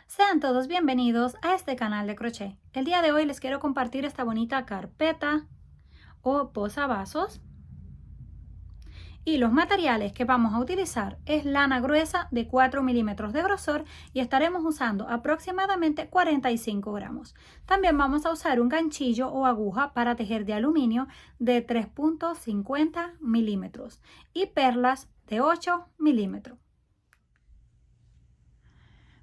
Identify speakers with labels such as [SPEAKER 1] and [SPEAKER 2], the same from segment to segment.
[SPEAKER 1] Sean todos bienvenidos a este canal de crochet. El día de hoy les quiero compartir esta bonita carpeta o posavasos. Y los materiales que vamos a utilizar es lana gruesa de 4 milímetros de grosor y estaremos usando aproximadamente 45 gramos. También vamos a usar un ganchillo o aguja para tejer de aluminio de 3.50 milímetros y perlas de 8 milímetros.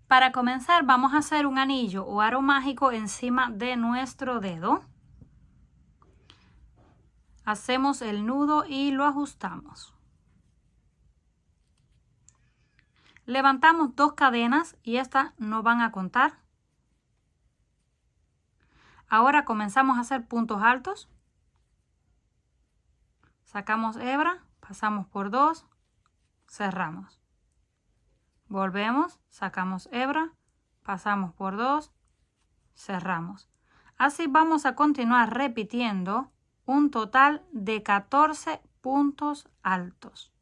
[SPEAKER 1] Para comenzar vamos a hacer un anillo o aro mágico encima de nuestro dedo. Hacemos el nudo y lo ajustamos. Levantamos 2 cadenas y estas no van a contar. Ahora comenzamos a hacer puntos altos. Sacamos hebra, pasamos por 2, cerramos. Volvemos, sacamos hebra, pasamos por 2, cerramos. Así vamos a continuar repitiendo un total de 14 puntos altos.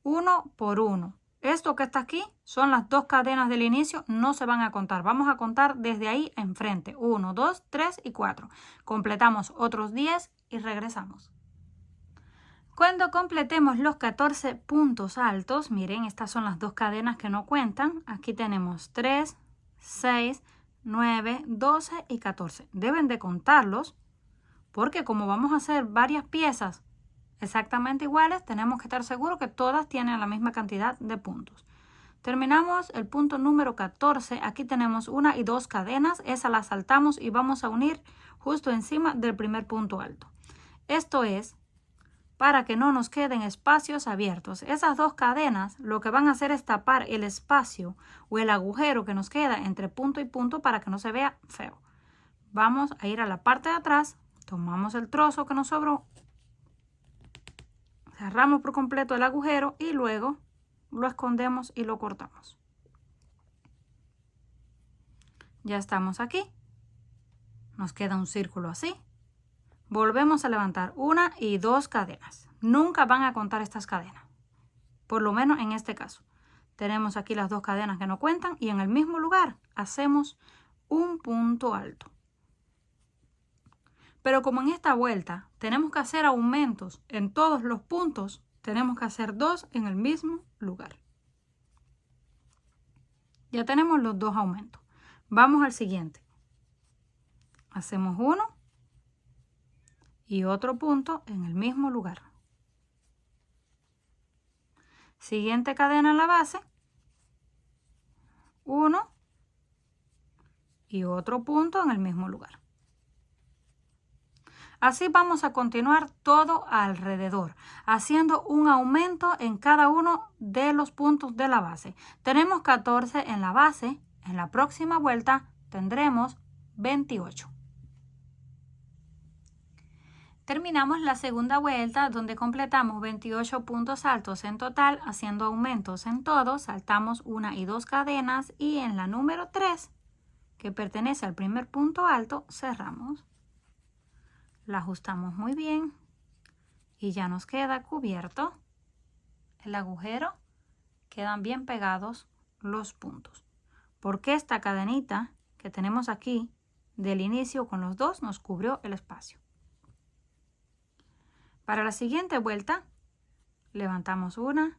[SPEAKER 1] Uno por uno. Esto que está aquí son las 2 cadenas del inicio, no se van a contar. Vamos a contar desde ahí enfrente. 1, 2, 3 y 4. Completamos otros 10 y regresamos. Cuando completemos los 14 puntos altos, miren, estas son las 2 cadenas que no cuentan. Aquí tenemos 3, 6, 9, 12 y 14. Deben de contarlos porque como vamos a hacer varias piezas exactamente iguales, tenemos que estar seguros que todas tienen la misma cantidad de puntos. Terminamos el punto número 14. Aquí tenemos 1 y 2 cadenas. Esa la saltamos y vamos a unir justo encima del primer punto alto. Esto es para que no nos queden espacios abiertos. Esas 2 cadenas lo que van a hacer es tapar el espacio o el agujero que nos queda entre punto y punto para que no se vea feo. Vamos a ir a la parte de atrás, tomamos el trozo que nos sobró, cerramos por completo el agujero y luego lo escondemos y lo cortamos. Ya estamos aquí. Nos queda un círculo así. Volvemos a levantar 1 y 2 cadenas. Nunca van a contar estas cadenas. Por lo menos en este caso. Tenemos aquí las 2 cadenas que no cuentan y en el mismo lugar hacemos un punto alto. Pero como en esta vuelta tenemos que hacer aumentos en todos los puntos, tenemos que hacer 2 en el mismo lugar. Ya tenemos los 2 aumentos. Vamos al siguiente. Hacemos 1 y otro punto en el mismo lugar. Siguiente cadena en la base. 1 y otro punto en el mismo lugar. Así vamos a continuar todo alrededor, haciendo un aumento en cada uno de los puntos de la base. Tenemos 14 en la base, en la próxima vuelta tendremos 28. Terminamos la segunda vuelta donde completamos 28 puntos altos en total, haciendo aumentos en todos. Saltamos 1 y 2 cadenas y en la número 3, que pertenece al primer punto alto, cerramos. La ajustamos muy bien y ya nos queda cubierto el agujero. Quedan bien pegados los puntos. Porque esta cadenita que tenemos aquí del inicio con los 2 nos cubrió el espacio. Para la siguiente vuelta levantamos 1,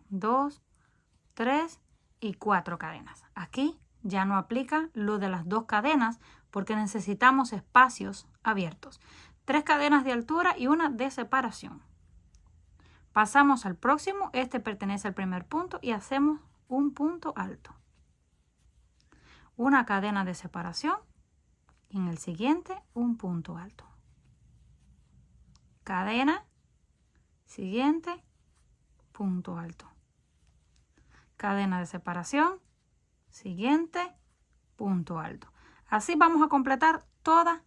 [SPEAKER 1] 2, 3 y 4 cadenas. Aquí ya no aplica lo de las 2 cadenas porque necesitamos espacios abiertos. 3 cadenas de altura y 1 de separación. Pasamos al próximo. Este pertenece al primer punto y hacemos un punto alto. Una cadena de separación y en el siguiente un punto alto. Cadena, siguiente, punto alto. Cadena de separación, siguiente, punto alto. Así vamos a completar toda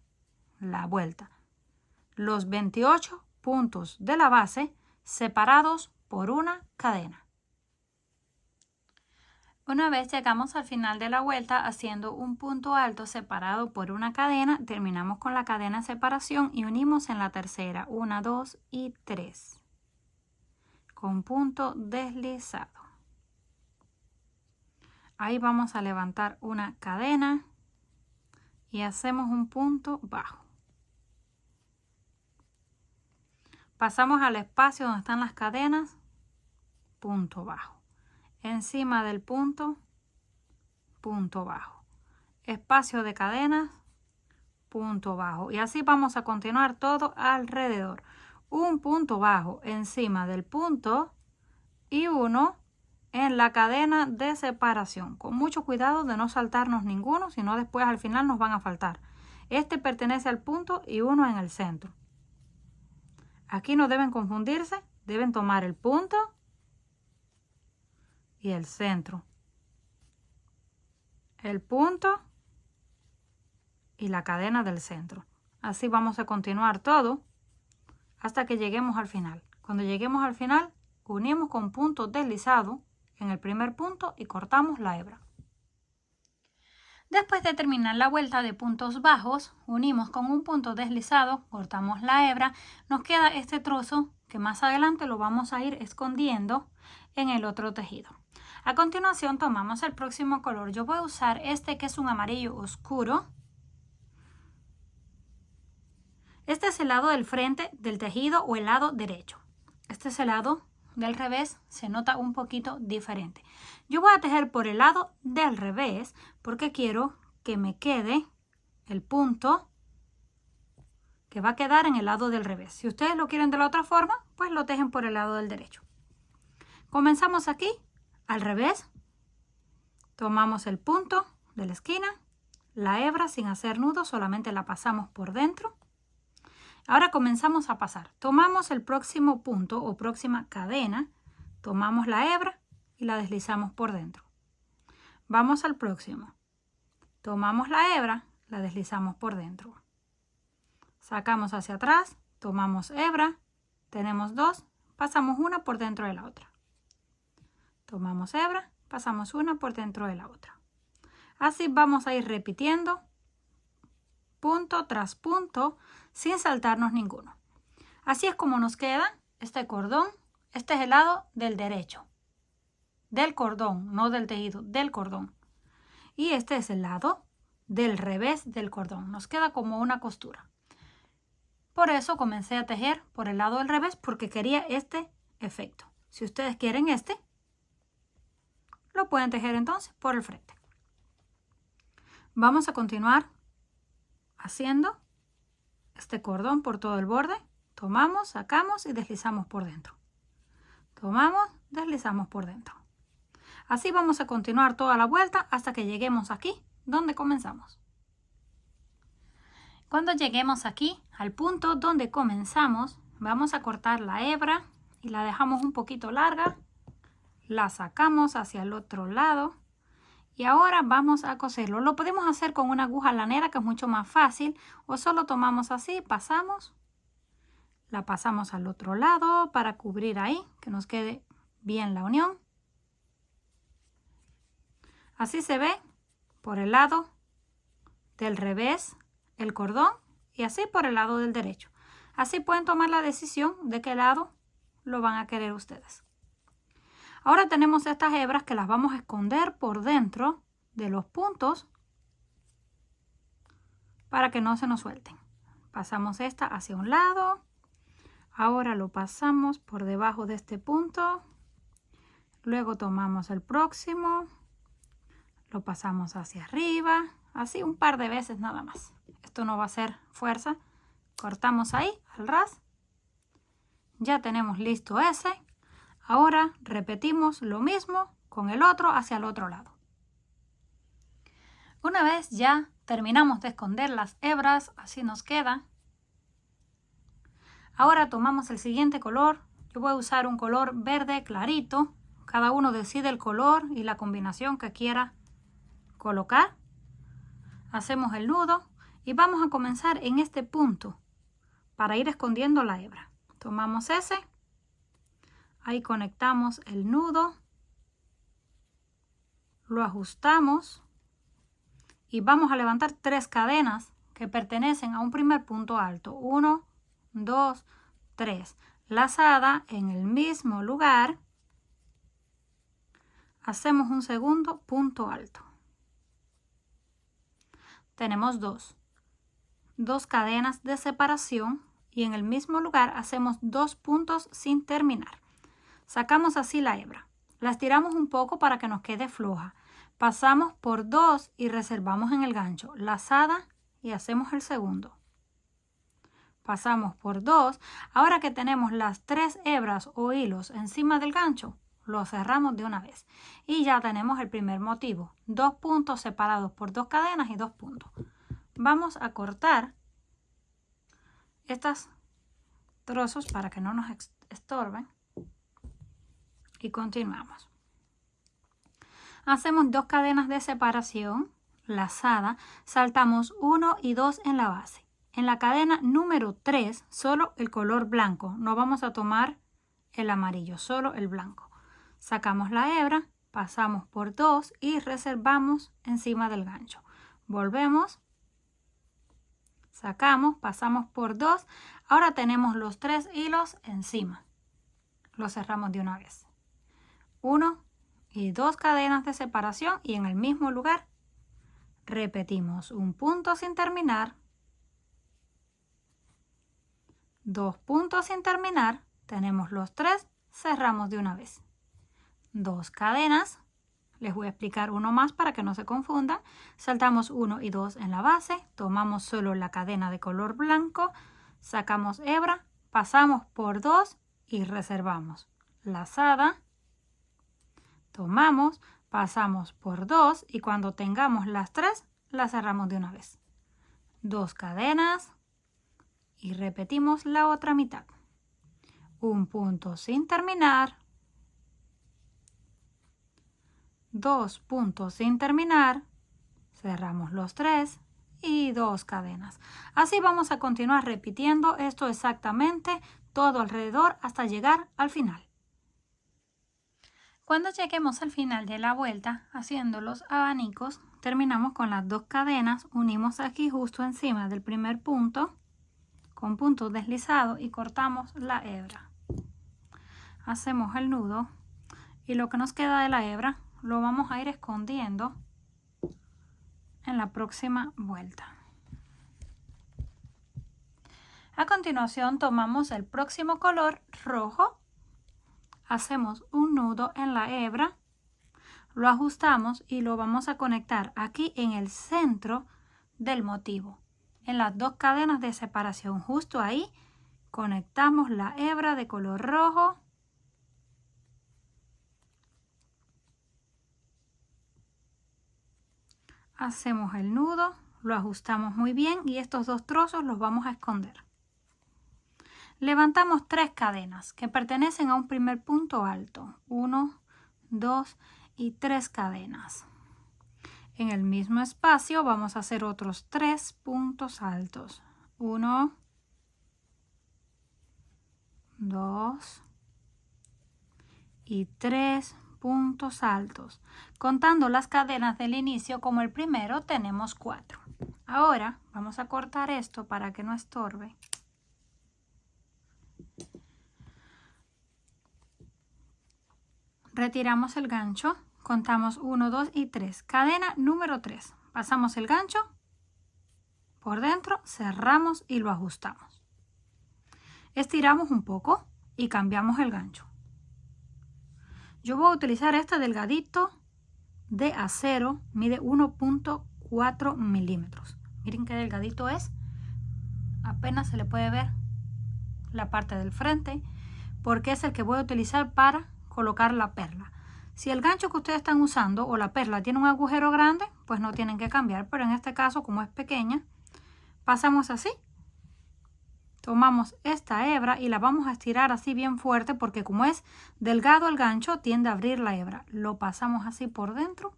[SPEAKER 1] la vuelta. Los 28 puntos de la base separados por una cadena. Una vez llegamos al final de la vuelta haciendo un punto alto separado por una cadena, terminamos con la cadena de separación y unimos en la tercera 1, 2 y 3 con punto deslizado. Ahí vamos a levantar una cadena y hacemos un punto bajo. Pasamos al espacio donde están las cadenas, punto bajo. Encima del punto, punto bajo. Espacio de cadenas, punto bajo. Y así vamos a continuar todo alrededor. Un punto bajo encima del punto y uno en la cadena de separación. Con mucho cuidado de no saltarnos ninguno, sino después al final nos van a faltar. Este pertenece al punto y uno en el centro. Aquí no deben confundirse, deben tomar el punto y el centro. El punto y la cadena del centro. Así vamos a continuar todo hasta que lleguemos al final. Cuando lleguemos al final, unimos con punto deslizado en el primer punto y cortamos la hebra. Después de terminar la vuelta de puntos bajos, unimos con un punto deslizado, cortamos la hebra, nos queda este trozo que más adelante lo vamos a ir escondiendo en el otro tejido. A continuación tomamos el próximo color. Yo voy a usar este que es un amarillo oscuro. Este es el lado del frente del tejido o el lado derecho. Este es el lado del revés, se nota un poquito diferente. Yo voy a tejer por el lado del revés porque quiero que me quede el punto que va a quedar en el lado del revés. Si ustedes lo quieren de la otra forma, pues lo tejen por el lado del derecho. Comenzamos aquí, al revés. Tomamos el punto de la esquina, la hebra sin hacer nudo, solamente la pasamos por dentro. Ahora comenzamos a pasar. Tomamos el próximo punto o próxima cadena, tomamos la hebra y la deslizamos por dentro. Vamos al próximo. Tomamos la hebra, la deslizamos por dentro. Sacamos hacia atrás, tomamos hebra, tenemos dos, pasamos una por dentro de la otra. Tomamos hebra, pasamos una por dentro de la otra. Así vamos a ir repitiendo punto tras punto sin saltarnos ninguno. Así es como nos queda este cordón. Este es el lado del derecho, del cordón, no del tejido, del cordón. Y este es el lado del revés del cordón. Nos queda como una costura. Por eso comencé a tejer por el lado del revés porque quería este efecto. Si ustedes quieren este, lo pueden tejer entonces por el frente. Vamos a continuar haciendo este cordón por todo el borde. Tomamos, sacamos y deslizamos por dentro. Tomamos, deslizamos por dentro. Así vamos a continuar toda la vuelta hasta que lleguemos aquí donde comenzamos. Cuando lleguemos aquí al punto donde comenzamos, vamos a cortar la hebra y la dejamos un poquito larga. La sacamos hacia el otro lado y ahora vamos a coserlo. Lo podemos hacer con una aguja lanera, que es mucho más fácil, o solo tomamos así, pasamos, la pasamos al otro lado para cubrir ahí, que nos quede bien la unión. Así se ve por el lado del revés el cordón y así por el lado del derecho. Así pueden tomar la decisión de qué lado lo van a querer ustedes. Ahora tenemos estas hebras que las vamos a esconder por dentro de los puntos para que no se nos suelten. Pasamos esta hacia un lado. Ahora lo pasamos por debajo de este punto. Luego tomamos el próximo. Lo pasamos hacia arriba. Así un par de veces nada más. Esto no va a ser fuerza. Cortamos ahí al ras. Ya tenemos listo ese. Ahora repetimos lo mismo con el otro hacia el otro lado. Una vez ya terminamos de esconder las hebras, así nos queda. Ahora tomamos el siguiente color. Yo voy a usar un color verde clarito. Cada uno decide el color y la combinación que quiera colocar. Hacemos el nudo y vamos a comenzar en este punto para ir escondiendo la hebra. Tomamos ese. Ahí conectamos el nudo, lo ajustamos y vamos a levantar 3 cadenas que pertenecen a un primer punto alto. 1, 2, 3. Lazada en el mismo lugar. hacemos un segundo punto alto. Tenemos dos cadenas de separación y en el mismo lugar hacemos 2 puntos sin terminar. Sacamos así la hebra. La estiramos un poco para que nos quede floja. Pasamos por 2 y reservamos en el gancho. Lazada y hacemos el segundo. Pasamos por 2. Ahora que tenemos las 3 hebras o hilos encima del gancho, lo cerramos de una vez. Y ya tenemos el primer motivo. 2 puntos separados por 2 cadenas y 2 puntos. Vamos a cortar estos trozos para que no nos estorben. Y continuamos. Hacemos 2 cadenas de separación, lazada, saltamos 1 y 2 en la base. En la cadena número 3, solo el color blanco, no vamos a tomar el amarillo, solo el blanco. Sacamos la hebra, pasamos por 2 y reservamos encima del gancho. Volvemos, sacamos, pasamos por 2, ahora tenemos los 3 hilos encima. Lo cerramos de una vez. 1 y 2 cadenas de separación y en el mismo lugar repetimos un punto sin terminar, 2 puntos sin terminar, tenemos los 3, cerramos de una vez. 2 cadenas, les voy a explicar uno más para que no se confundan, saltamos 1 y 2 en la base, tomamos solo la cadena de color blanco, sacamos hebra, pasamos por 2 y reservamos. Lazada, tomamos, pasamos por 2 y cuando tengamos las 3, las cerramos de una vez. 2 cadenas y repetimos la otra mitad. Un punto sin terminar, 2 puntos sin terminar, cerramos los 3 y 2 cadenas. Así vamos a continuar repitiendo esto exactamente todo alrededor hasta llegar al final. Cuando lleguemos al final de la vuelta, haciendo los abanicos, terminamos con las 2 cadenas, unimos aquí justo encima del primer punto, con punto deslizado y cortamos la hebra. Hacemos el nudo y lo que nos queda de la hebra lo vamos a ir escondiendo en la próxima vuelta. A continuación tomamos el próximo color rojo. Hacemos un nudo en la hebra, lo ajustamos y lo vamos a conectar aquí en el centro del motivo. En las 2 cadenas de separación, justo ahí, conectamos la hebra de color rojo. Hacemos el nudo, lo ajustamos muy bien y estos 2 trozos los vamos a esconder. Levantamos 3 cadenas que pertenecen a un primer punto alto. 1, 2 y 3 cadenas. En el mismo espacio vamos a hacer otros 3 puntos altos. 1, 2 y 3 puntos altos. Contando las cadenas del inicio como el primero tenemos 4. Ahora vamos a cortar esto para que no estorbe. Retiramos el gancho, contamos 1, 2 y 3. Cadena número 3. Pasamos el gancho por dentro, cerramos y lo ajustamos. Estiramos un poco y cambiamos el gancho. Yo voy a utilizar este delgadito de acero, mide 1.4 milímetros. Miren qué delgadito es. Apenas se le puede ver la parte del frente porque es el que voy a utilizar para colocar la perla. Si el gancho que ustedes están usando o la perla tiene un agujero grande, pues no tienen que cambiar, pero en este caso, como es pequeña, pasamos así. Tomamos esta hebra y la vamos a estirar así bien fuerte porque como es delgado el gancho, tiende a abrir la hebra. Lo pasamos así por dentro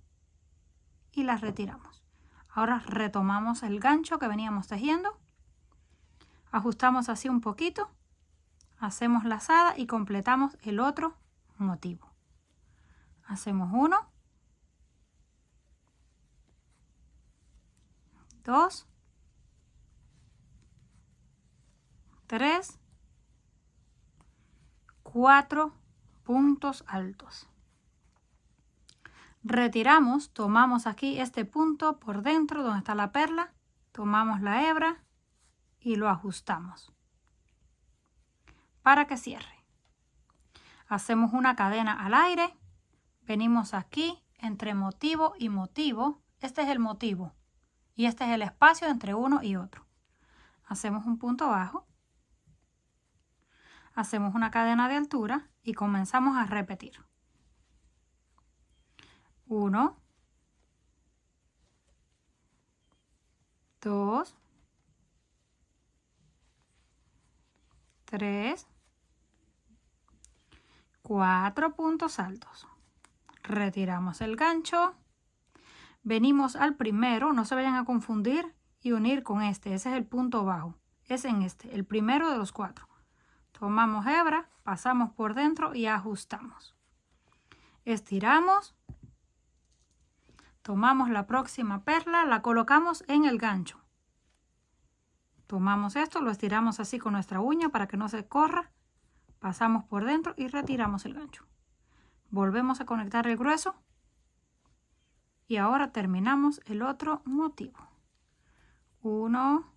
[SPEAKER 1] y la retiramos. Ahora retomamos el gancho que veníamos tejiendo. Ajustamos así un poquito. Hacemos lazada y completamos el otro motivo. Hacemos 1, 2, 3, 4 puntos altos. Retiramos, tomamos aquí este punto por dentro donde está la perla, tomamos la hebra y lo ajustamos para que cierre. Hacemos una cadena al aire, venimos aquí entre motivo y motivo, este es el motivo y este es el espacio entre uno y otro. Hacemos un punto bajo, hacemos una cadena de altura y comenzamos a repetir. 1, 2, 3, 4 puntos altos. Retiramos el gancho, venimos al primero, no se vayan a confundir y unir con este, ese es el punto bajo, es en este, el primero de los 4. Tomamos hebra, pasamos por dentro y ajustamos. Estiramos, tomamos la próxima perla, la colocamos en el gancho. Tomamos esto, lo estiramos así con nuestra uña para que no se corra. Pasamos por dentro y retiramos el gancho. Volvemos a conectar el grueso. Y ahora terminamos el otro motivo. 1,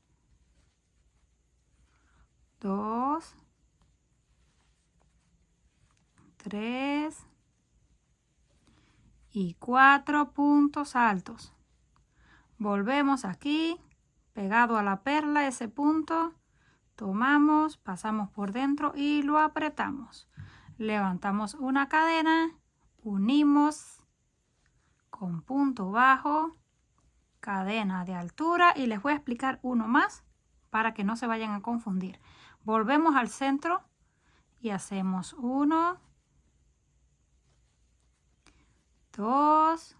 [SPEAKER 1] 2, 3 y 4 puntos altos. Volvemos aquí, pegado a la perla ese punto, tomamos, pasamos por dentro y lo apretamos. Levantamos una cadena, unimos con punto bajo, cadena de altura y les voy a explicar uno más para que no se vayan a confundir. Volvemos al centro y hacemos 1, 2,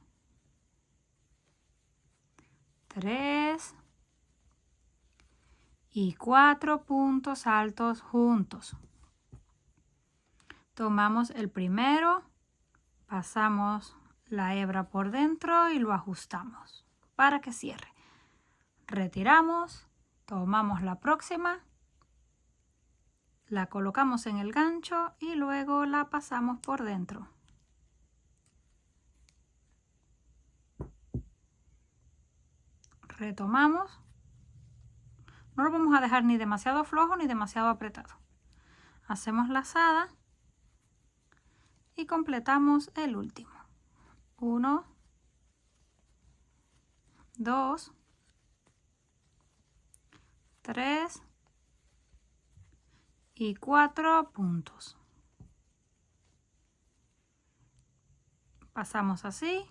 [SPEAKER 1] 3 y 4 puntos altos juntos. Tomamos el primero, pasamos la hebra por dentro y lo ajustamos para que cierre. Retiramos, tomamos la próxima, la colocamos en el gancho y luego la pasamos por dentro. Retomamos. No lo vamos a dejar ni demasiado flojo ni demasiado apretado. Hacemos lazada y completamos el último. 1, 2, 3 y 4 puntos. Pasamos así.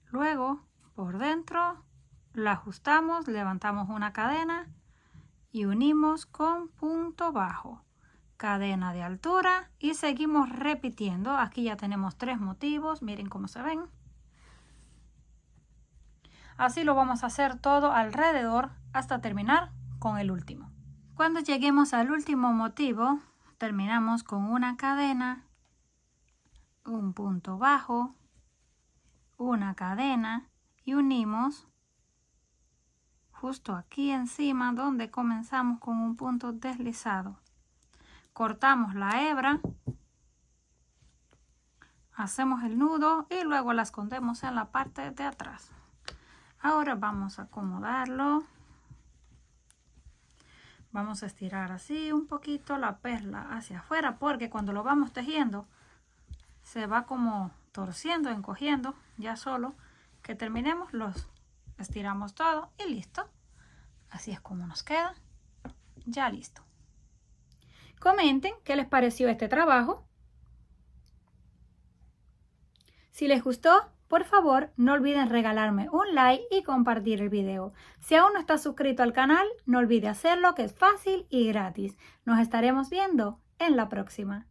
[SPEAKER 1] Luego por dentro la ajustamos, levantamos una cadena y unimos con punto bajo, cadena de altura y seguimos repitiendo. Aquí ya tenemos 3 motivos, miren cómo se ven. Así lo vamos a hacer todo alrededor hasta terminar con el último. Cuando lleguemos al último motivo, terminamos con una cadena, un punto bajo, una cadena y unimos justo aquí encima donde comenzamos con un punto deslizado. Cortamos la hebra, hacemos el nudo y luego la escondemos en la parte de atrás. Ahora vamos a acomodarlo. Vamos a estirar así un poquito la perla hacia afuera porque cuando lo vamos tejiendo se va como torciendo, encogiendo. Ya solo que terminemos los estiramos todo y listo. Así es como nos queda. Ya listo. Comenten qué les pareció este trabajo. Si les gustó, por favor, no olviden regalarme un like y compartir el video. Si aún no estás suscrito al canal, no olvide hacerlo, que es fácil y gratis. Nos estaremos viendo en la próxima.